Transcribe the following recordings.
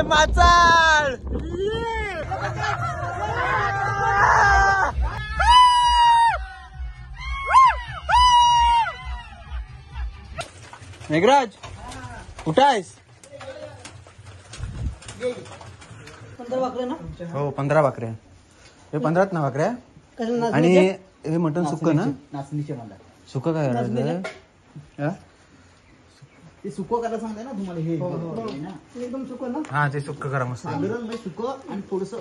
माचाळ. मेघराज कुठं आहेस? 15 भाकऱ्या ना? हो 15 भाकऱ्या. हे 15 ना भाकऱ्या. आणि हे मटण सुक्क ना? नाचणीचे मला सुक्क काय करायचं? ते सुकं करायला सांगताय ना तुम्हाला. हे एकदम सुकं ना? हा ते सुक्क करा मस्त. साधारण सुकं आणि थोडस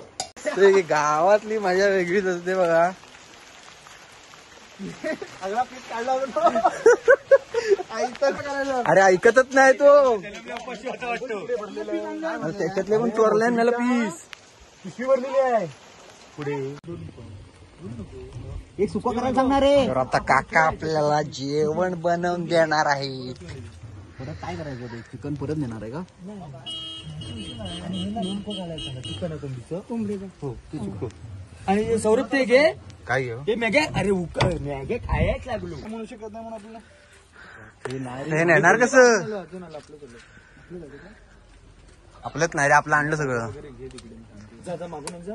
गावातली मजा वेगळीच असते बघा. अरे ऐकतच नाही तो. त्याच्यातले पण चोरले मला पीस. पिशवी भरलेली आहे पुढे. एक सुकं करायला सांगणार रे. तर आता काका आपल्याला जेवण बनवून देणार आहे. परत काय करायचं ते? चिकन परत देणार आहे का? आणि सौरभ ते घे. काय घेऊ? ते मॅगे. अरे मॅगे खायच लागलो म्हणू शकत नाही म्हणून आपल्याला. हे नेणार कसं? आपलंच नाही रे, आपलं आणलं सगळं. जा मागून जा.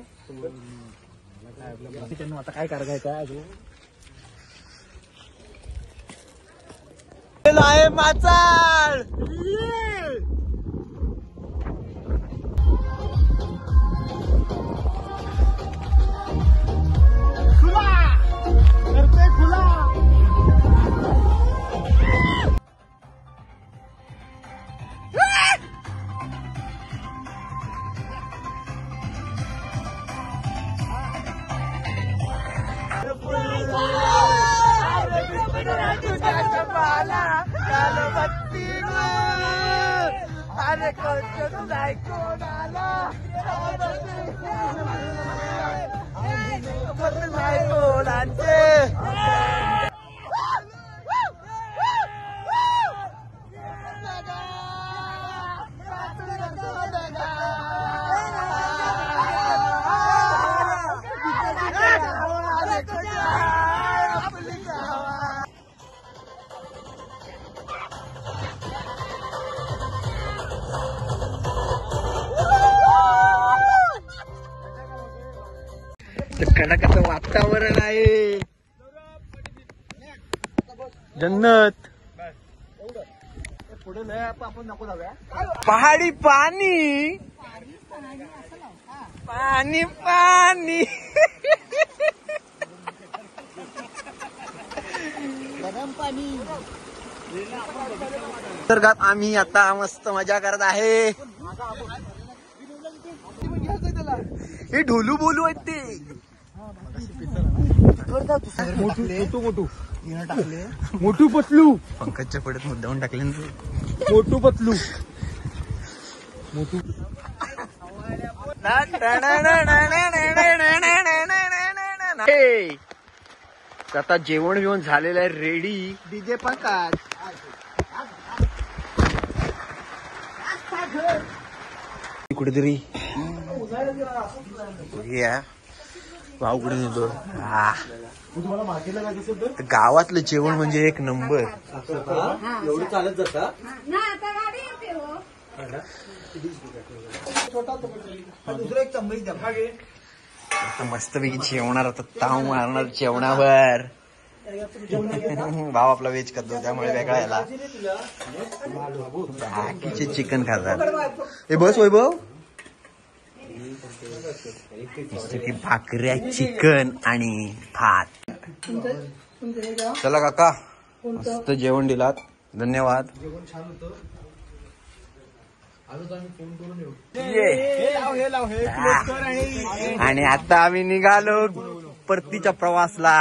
त्यांना आता काय करायचं आहे? आहे माचाळ. अरे कोण नाही कोणाला नाही कोणाचे. कडाकाचं वातावरण आहे. जन्नत. पहाडी पाणी पाणी पाणी. गरम पाणी. निसर्गात आम्ही आता मस्त मजा करत आहे. हे ढोलू बोलू आहेत ते. मोठू पतलू. पंकजच्या पडत मुद्दाहून टाकले ना. मोठू पतलू. आता जेवण बिवण झालेलं आहे रेडी. डीजे पंकज. कुठेतरी भाऊ कुठे नेतो. गावातलं जेवण म्हणजे एक नंबर. एवढं चालत जाता. दुसरं एक चमच द्या. आता मस्तपैकी जेवणार. आता ताव मारणार जेवणावर. भाव आपला वेज करतो त्यामुळे वेगळा याला. बाकीचे चिकन खातात. हे बस वैभव. की भाकऱ्या चिकन आणि भात. चला काका मस्त जेवण दिलात. धन्यवाद. आणि आता आम्ही निघालो परतीच्या प्रवासला.